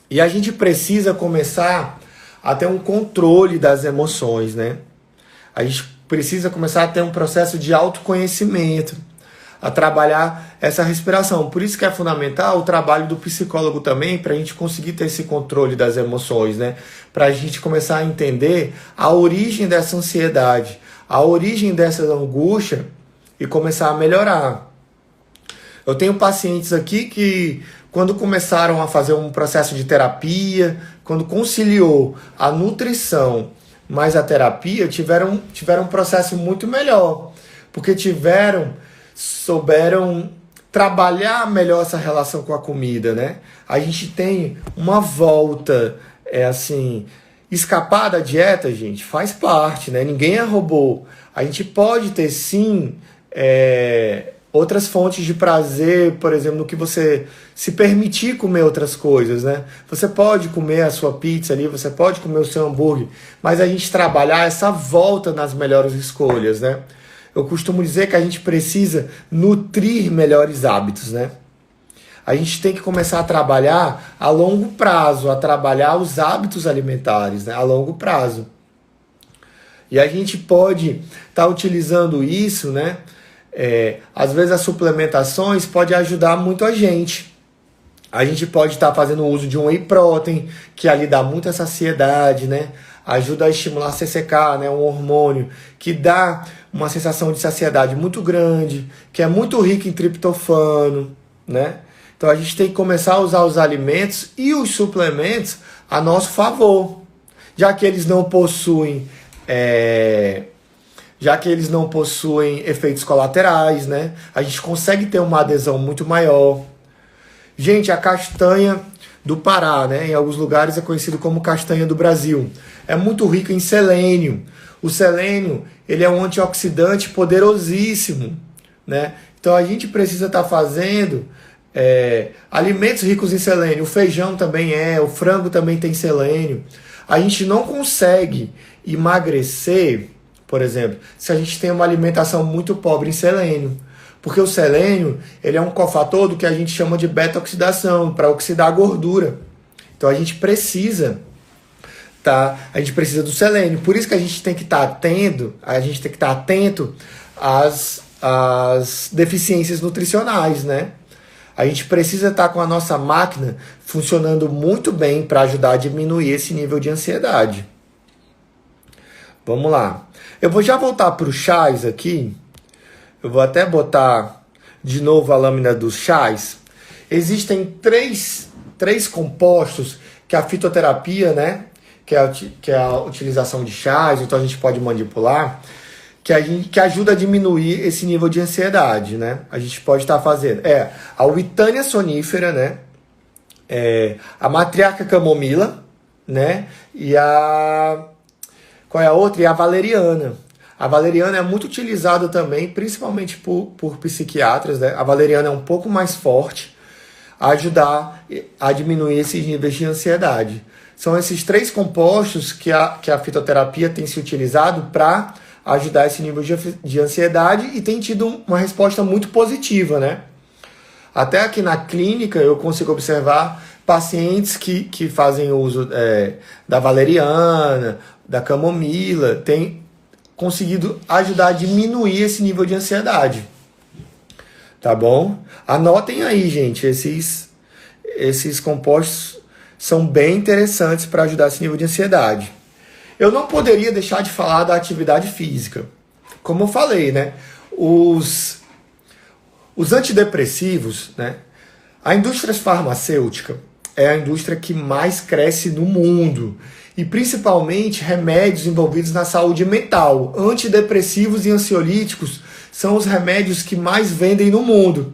E a gente precisa começar a ter um controle das emoções, né? A gente precisa começar a ter um processo de autoconhecimento, a trabalhar essa respiração. Por isso que é fundamental o trabalho do psicólogo também, para a gente conseguir ter esse controle das emoções, né? Para a gente começar a entender a origem dessa ansiedade, a origem dessa angústia e começar a melhorar. Eu tenho pacientes aqui que, quando começaram a fazer um processo de terapia, quando conciliou a nutrição mais a terapia, tiveram um processo muito melhor, porque souberam trabalhar melhor essa relação com a comida, né? A gente tem uma volta, escapar da dieta, gente, faz parte, né? Ninguém é robô. A gente pode ter, sim, outras fontes de prazer, por exemplo, no que você se permitir comer outras coisas, né? Você pode comer a sua pizza ali, você pode comer o seu hambúrguer, mas a gente trabalhar essa volta nas melhores escolhas, né? Eu costumo dizer que a gente precisa nutrir melhores hábitos, né? A gente tem que começar a trabalhar a longo prazo, a trabalhar os hábitos alimentares, né? A longo prazo. E a gente pode estar utilizando isso, né? Às vezes as suplementações podem ajudar muito a gente. A gente pode estar fazendo uso de um whey protein, que ali dá muita saciedade, né? Ajuda a estimular a CCK, né? Um hormônio que dá uma sensação de saciedade muito grande, que é muito rico em triptofano, né? Então a gente tem que começar a usar os alimentos e os suplementos a nosso favor, já que eles não possuem efeitos colaterais, né? A gente consegue ter uma adesão muito maior. Gente, a castanha do Pará, né? Em alguns lugares é conhecido como castanha do Brasil. É muito rica em selênio. O selênio, ele é um antioxidante poderosíssimo, né? Então a gente precisa estar fazendo alimentos ricos em selênio. O feijão também o frango também tem selênio. A gente não consegue emagrecer, por exemplo, se a gente tem uma alimentação muito pobre em selênio. Porque o selênio, ele é um cofator do que a gente chama de beta-oxidação, para oxidar a gordura. Então a gente precisa do selênio. Por isso que a gente tem que estar atento às deficiências nutricionais, né? A gente precisa estar com a nossa máquina funcionando muito bem para ajudar a diminuir esse nível de ansiedade. Vamos lá. Eu vou já voltar para os chás aqui. Eu vou até botar de novo a lâmina dos chás. Existem três compostos que a fitoterapia, né? Que é a utilização de chás, então a gente pode manipular, que ajuda a diminuir esse nível de ansiedade, né? A gente pode estar fazendo. A Withania sonífera, né? A matriarca camomila, né? E qual é a outra? E a valeriana. A valeriana é muito utilizada também, principalmente por psiquiatras, né? A valeriana é um pouco mais forte, a ajudar a diminuir esses níveis de ansiedade. São esses três compostos que a fitoterapia tem se utilizado para ajudar esse nível de ansiedade e tem tido uma resposta muito positiva, né? Até aqui na clínica eu consigo observar pacientes que fazem uso da valeriana, da camomila, têm conseguido ajudar a diminuir esse nível de ansiedade. tá bom? Anotem aí, gente, esses compostos são bem interessantes para ajudar esse nível de ansiedade. Eu não poderia deixar de falar da atividade física. Como eu falei, né? Os antidepressivos, né? A indústria farmacêutica é a indústria que mais cresce no mundo. E principalmente remédios envolvidos na saúde mental. Antidepressivos e ansiolíticos são os remédios que mais vendem no mundo.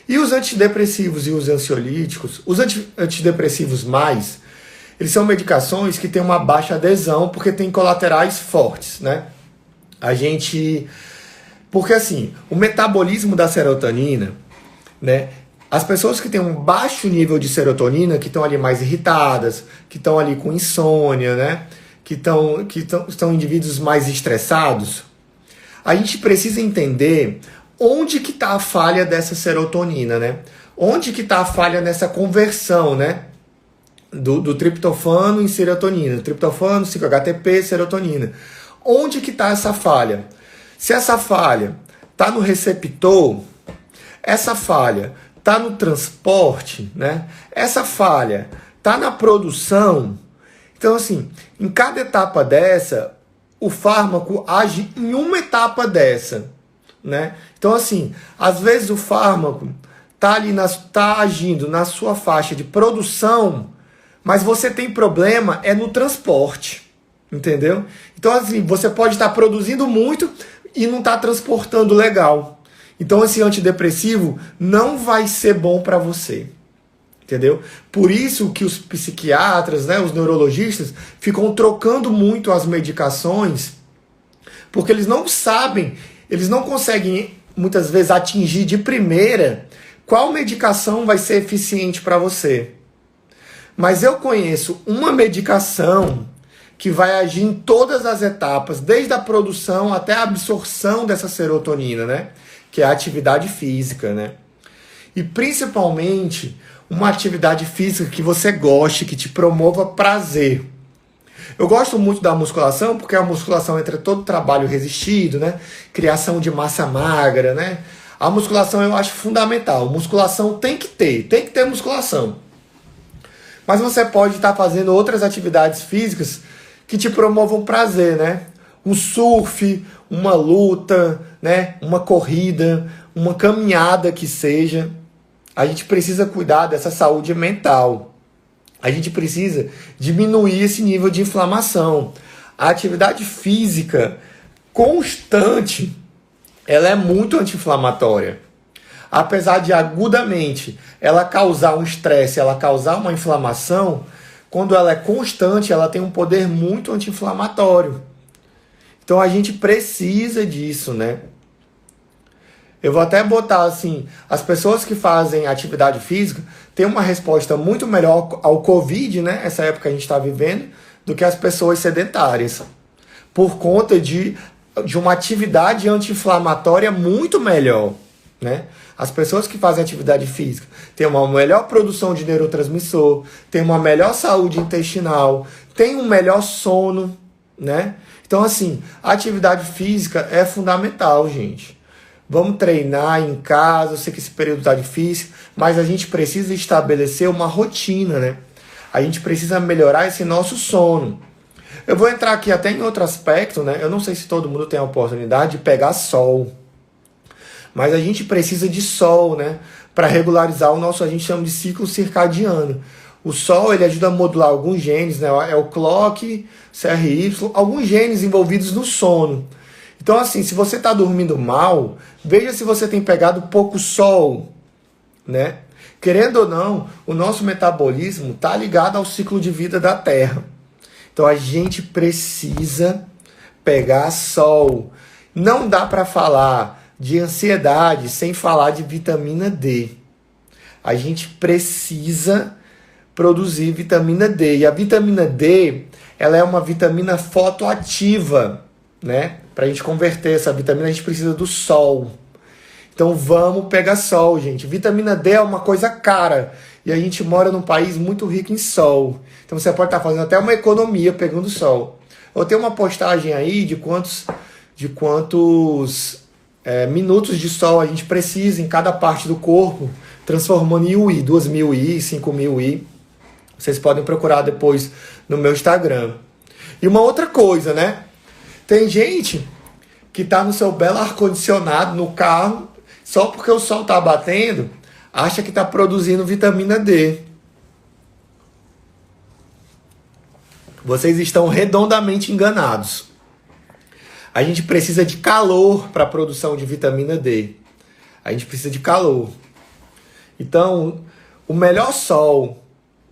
E os antidepressivos e os ansiolíticos, os antidepressivos mais, eles são medicações que têm uma baixa adesão porque têm colaterais fortes, né? Porque assim, o metabolismo da serotonina, né? As pessoas que têm um baixo nível de serotonina, que estão ali mais irritadas, que estão ali com insônia, né? que estão indivíduos mais estressados, a gente precisa entender onde que está a falha dessa serotonina, né? Onde que está a falha nessa conversão, né? Do triptofano em serotonina, triptofano, 5-HTP, serotonina. Onde que está essa falha? Se essa falha está no receptor, essa falha está no transporte, né? Essa falha está na produção. Então, assim, em cada etapa dessa, o fármaco age em uma etapa dessa, né? Então, assim, às vezes o fármaco tá agindo na sua faixa de produção, mas você tem problema no transporte, entendeu? Então, assim, você pode estar produzindo muito e não estar transportando legal. Então, esse antidepressivo não vai ser bom para você, entendeu? Por isso que os psiquiatras, né, os neurologistas, ficam trocando muito as medicações, porque eles não sabem, eles não conseguem, muitas vezes, atingir de primeira qual medicação vai ser eficiente para você. Mas eu conheço uma medicação que vai agir em todas as etapas, desde a produção até a absorção dessa serotonina, né? Que é a atividade física, né? E principalmente uma atividade física que você goste, que te promova prazer. Eu gosto muito da musculação, porque a musculação entra todo o trabalho resistido, né? Criação de massa magra, né? A musculação eu acho fundamental. Musculação tem que ter musculação. Mas você pode estar fazendo outras atividades físicas que te promovam prazer, né? Um surf, uma luta, né? Uma corrida, uma caminhada que seja. A gente precisa cuidar dessa saúde mental. A gente precisa diminuir esse nível de inflamação. A atividade física constante, ela é muito anti-inflamatória. Apesar de agudamente ela causar um estresse, ela causar uma inflamação, quando ela é constante, ela tem um poder muito anti-inflamatório. Então a gente precisa disso, né? Eu vou até botar assim, as pessoas que fazem atividade física têm uma resposta muito melhor ao Covid, né? Essa época que a gente está vivendo, do que as pessoas sedentárias. Por conta de uma atividade anti-inflamatória muito melhor, né? As pessoas que fazem atividade física têm uma melhor produção de neurotransmissor, têm uma melhor saúde intestinal, têm um melhor sono, né? Então, assim, a atividade física é fundamental, gente. Vamos treinar em casa, eu sei que esse período está difícil, mas a gente precisa estabelecer uma rotina, né? A gente precisa melhorar esse nosso sono. Eu vou entrar aqui até em outro aspecto, né? Eu não sei se todo mundo tem a oportunidade de pegar sol. Mas a gente precisa de sol, né? Para regularizar o nosso, a gente chama de ciclo circadiano. O sol, ele ajuda a modular alguns genes, né? É o clock, CRY, alguns genes envolvidos no sono. Então, assim, se você está dormindo mal, veja se você tem pegado pouco sol, né? Querendo ou não, o nosso metabolismo está ligado ao ciclo de vida da Terra. Então, a gente precisa pegar sol. Não dá para falar de ansiedade sem falar de vitamina D. A gente precisa produzir vitamina D. E a vitamina D, ela é uma vitamina fotoativa, né? Para a gente converter essa vitamina, a gente precisa do sol. Então vamos pegar sol, gente. Vitamina D é uma coisa cara. E a gente mora num país muito rico em sol. Então você pode estar fazendo até uma economia pegando sol. Eu tenho uma postagem aí de quantos minutos de sol a gente precisa em cada parte do corpo, transformando em UI, 2.000 I, 5.000 I. Vocês podem procurar depois no meu Instagram. E uma outra coisa, né? Tem gente que tá no seu belo ar-condicionado no carro, só porque o sol tá batendo, acha que tá produzindo vitamina D. Vocês estão redondamente enganados. A gente precisa de calor para a produção de vitamina D. A gente precisa de calor. Então, o melhor sol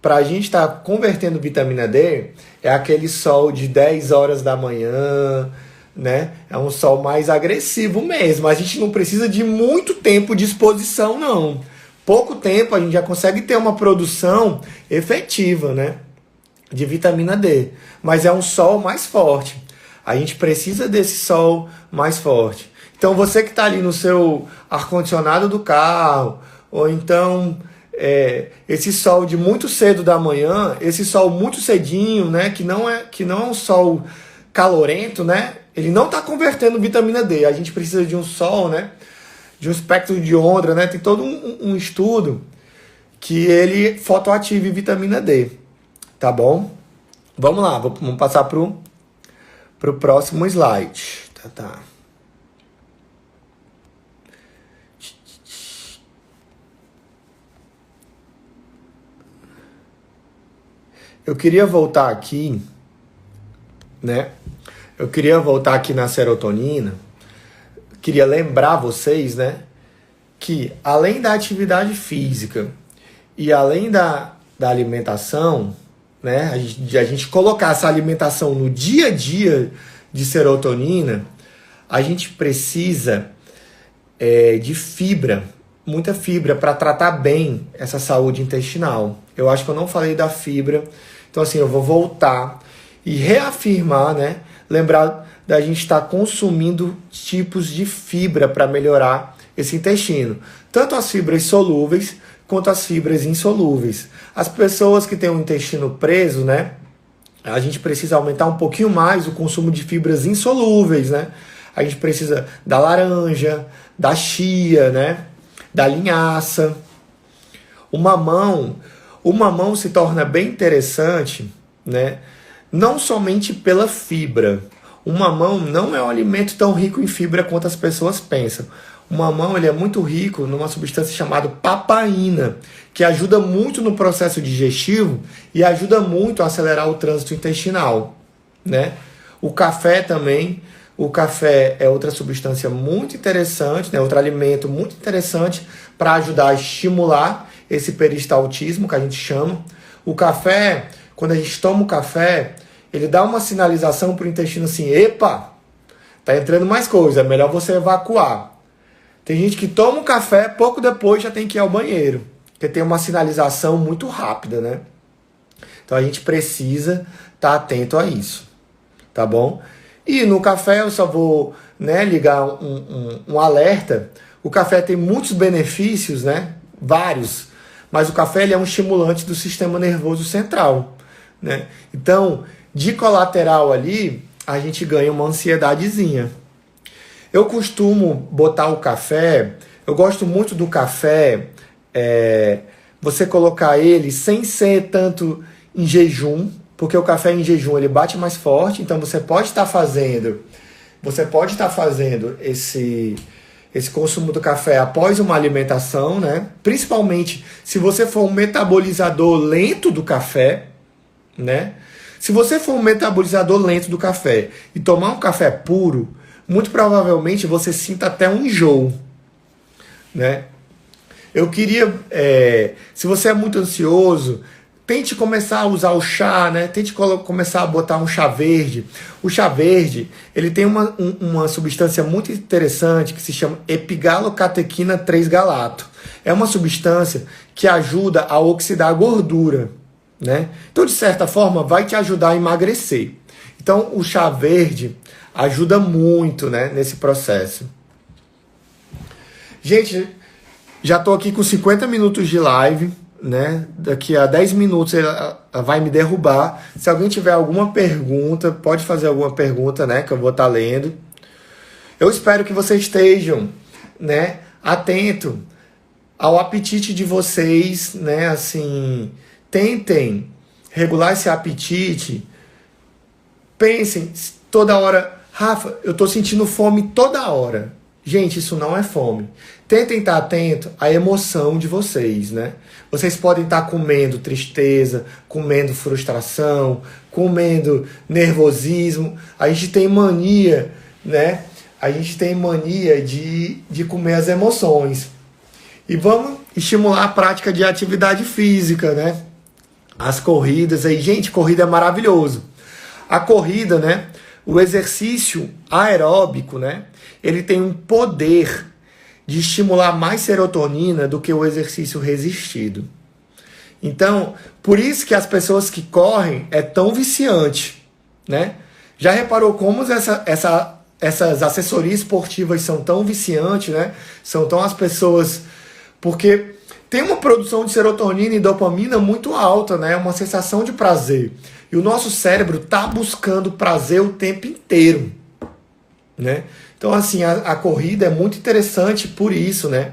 para a gente estar convertendo vitamina D é aquele sol de 10 horas da manhã, né? É um sol mais agressivo mesmo. A gente não precisa de muito tempo de exposição, não. Pouco tempo a gente já consegue ter uma produção efetiva, né? De vitamina D. Mas é um sol mais forte. A gente precisa desse sol mais forte. Então você que está ali no seu ar-condicionado do carro, ou então esse sol de muito cedo da manhã, esse sol muito cedinho, né, que não é um sol calorento, né, ele não está convertendo vitamina D. A gente precisa de um sol, né, de um espectro de onda, né, tem todo um estudo que ele fotoative vitamina D, tá bom? Vamos lá, vamos passar pro próximo slide. Tá. Eu queria voltar aqui, né? Eu queria voltar aqui na serotonina. Queria lembrar vocês, né? Que além da atividade física e além da alimentação, né? A gente colocar essa alimentação no dia a dia de serotonina, a gente precisa de fibra, muita fibra para tratar bem essa saúde intestinal. Eu acho que eu não falei da fibra. Então, assim, eu vou voltar e reafirmar, né? Lembrar da gente estar consumindo tipos de fibra para melhorar esse intestino. Tanto as fibras solúveis quanto as fibras insolúveis. As pessoas que têm o intestino preso, né? A gente precisa aumentar um pouquinho mais o consumo de fibras insolúveis, né? A gente precisa da laranja, da chia, né? Da linhaça. O mamão se torna bem interessante, né? Não somente pela fibra. O mamão não é um alimento tão rico em fibra quanto as pessoas pensam. O mamão ele é muito rico numa substância chamada papaina, que ajuda muito no processo digestivo e ajuda muito a acelerar o trânsito intestinal, né? O café também. O café é outra substância muito interessante, né? Outro alimento muito interessante para ajudar a estimular esse peristaltismo que a gente chama. O café, quando a gente toma o café, ele dá uma sinalização para o intestino assim, epa, tá entrando mais coisa, é melhor você evacuar. Tem gente que toma um café, pouco depois já tem que ir ao banheiro, porque tem uma sinalização muito rápida, né? Então a gente precisa estar atento a isso, tá bom? E no café eu só vou, né, ligar um alerta. O café tem muitos benefícios, né? Vários. Mas o café ele é um estimulante do sistema nervoso central, né? Então, de colateral ali, a gente ganha uma ansiedadezinha. Eu costumo botar o café, eu gosto muito do café, você colocar ele sem ser tanto em jejum, porque o café em jejum ele bate mais forte, então você pode estar fazendo esse consumo do café após uma alimentação, né? Principalmente se você for um metabolizador lento do café, né? Se você for um metabolizador lento do café e tomar um café puro, muito provavelmente você sinta até um enjoo, né? Eu queria, se você é muito ansioso, tente começar a usar o chá, né? Tente começar a botar um chá verde. O chá verde, ele tem uma substância muito interessante que se chama epigalocatequina 3-galato. É uma substância que ajuda a oxidar a gordura, né? Então, de certa forma, vai te ajudar a emagrecer. Então, o chá verde ajuda muito, né, nesse processo. Gente, já estou aqui com 50 minutos de live, né? Daqui a 10 minutos ela vai me derrubar. Se alguém tiver alguma pergunta, pode fazer alguma pergunta, né? Que eu vou estar lendo. Eu espero que vocês estejam, né, atento ao apetite de vocês, né, assim, tentem regular esse apetite. Pensem toda hora, Rafa, eu tô sentindo fome toda hora. Gente, isso não é fome. Tentem estar atento à emoção de vocês, né? Vocês podem estar comendo tristeza, comendo frustração, comendo nervosismo. A gente tem mania, né? A gente tem mania de comer as emoções. E vamos estimular a prática de atividade física, né? As corridas aí. Gente, corrida é maravilhoso. A corrida, né? O exercício aeróbico, né? Ele tem um poder de estimular mais serotonina do que o exercício resistido. Então, por isso que as pessoas que correm é tão viciante, né? Já reparou como essas assessorias esportivas são tão viciantes, né? São tão as pessoas... Porque tem uma produção de serotonina e dopamina muito alta, né? Uma sensação de prazer. E o nosso cérebro está buscando prazer o tempo inteiro, né? Então, assim, a corrida é muito interessante por isso, né?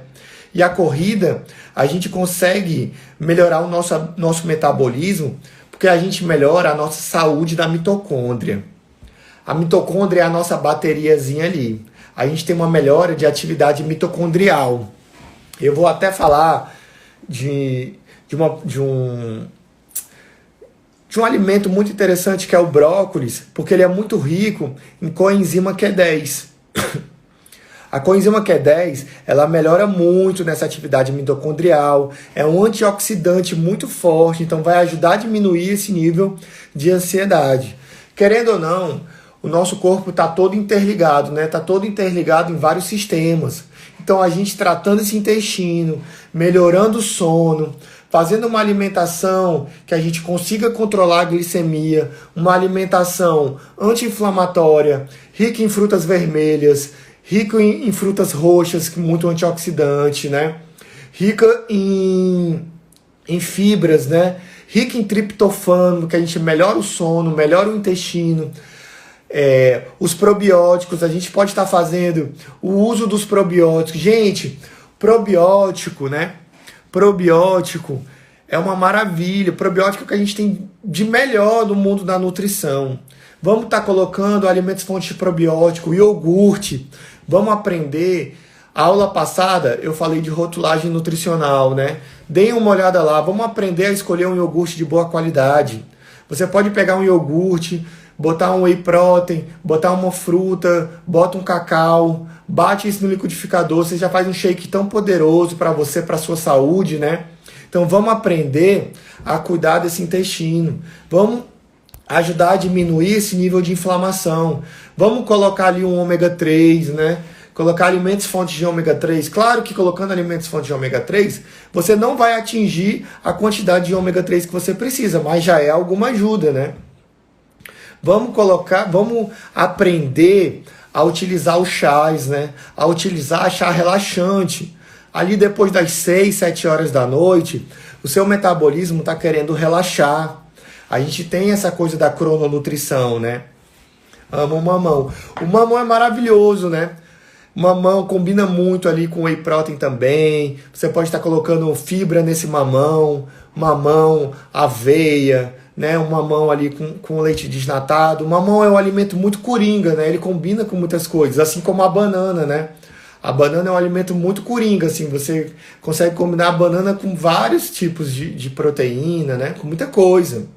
E a corrida, a gente consegue melhorar o nosso metabolismo, porque a gente melhora a nossa saúde da mitocôndria. A mitocôndria é a nossa bateriazinha ali. A gente tem uma melhora de atividade mitocondrial. Eu vou até falar de um alimento muito interessante que é o brócolis, porque ele é muito rico em coenzima Q10. A coenzima Q10, ela melhora muito nessa atividade mitocondrial, é um antioxidante muito forte, então vai ajudar a diminuir esse nível de ansiedade. Querendo ou não, o nosso corpo está todo interligado, né? Está todo interligado em vários sistemas. Então a gente tratando esse intestino, melhorando o sono, fazendo uma alimentação que a gente consiga controlar a glicemia, uma alimentação anti-inflamatória, rica em frutas vermelhas, rica em frutas roxas, muito antioxidante, né? Rica em fibras, né? Rica em triptofano, que a gente melhora o sono, melhora o intestino. Os probióticos, a gente pode estar fazendo o uso dos probióticos. Gente, probiótico, né? Probiótico é uma maravilha. Probiótico que a gente tem de melhor do mundo da nutrição. Vamos estar colocando alimentos fontes de probiótico, iogurte. Vamos aprender. A aula passada eu falei de rotulagem nutricional, né? Deem uma olhada lá. Vamos aprender a escolher um iogurte de boa qualidade. Você pode pegar um iogurte, botar um whey protein, botar uma fruta, bota um cacau, bate isso no liquidificador, você já faz um shake tão poderoso para você, para sua saúde, né? Então vamos aprender a cuidar desse intestino. Vamos ajudar a diminuir esse nível de inflamação. Vamos colocar ali um ômega 3, né? Colocar alimentos fontes de ômega 3. Claro que colocando alimentos fontes de ômega 3, você não vai atingir a quantidade de ômega 3 que você precisa, mas já é alguma ajuda, né? Vamos aprender a utilizar os chás, né? A utilizar chá relaxante. Ali depois das 6, 7 horas da noite, o seu metabolismo está querendo relaxar. A gente tem essa coisa da crononutrição, né? Amo o mamão. O mamão é maravilhoso, né? O mamão combina muito ali com whey protein também. Você pode estar colocando fibra nesse mamão, aveia, né? Um mamão ali com leite desnatado. O mamão é um alimento muito coringa, né? Ele combina com muitas coisas, assim como a banana, né? A banana é um alimento muito coringa, assim, você consegue combinar a banana com vários tipos de proteína, né? Com muita coisa.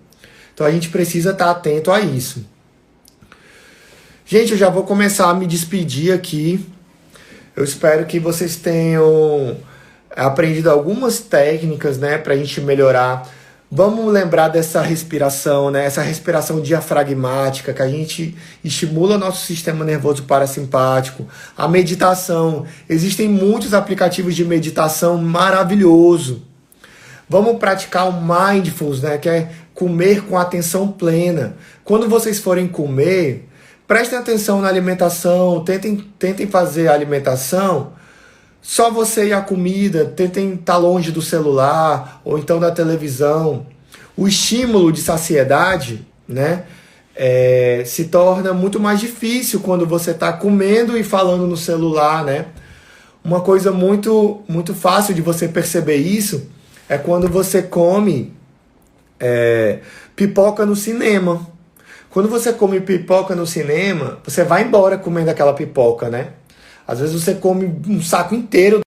Então a gente precisa estar atento a isso. Gente, eu já vou começar a me despedir aqui. Eu espero que vocês tenham aprendido algumas técnicas, né, para a gente melhorar. Vamos lembrar dessa respiração, né? Essa respiração diafragmática, que a gente estimula nosso sistema nervoso parasimpático. A meditação. Existem muitos aplicativos de meditação maravilhoso. Vamos praticar o mindfulness, né? Que é comer com atenção plena. Quando vocês forem comer, prestem atenção na alimentação, tentem fazer a alimentação só você e a comida, tentem estar longe do celular ou então da televisão. O estímulo de saciedade, né, se torna muito mais difícil quando você está comendo e falando no celular, né? Uma coisa muito fácil de você perceber isso é quando você come pipoca no cinema. Quando você come pipoca no cinema, você vai embora comendo aquela pipoca, né? Às vezes você come um saco inteiro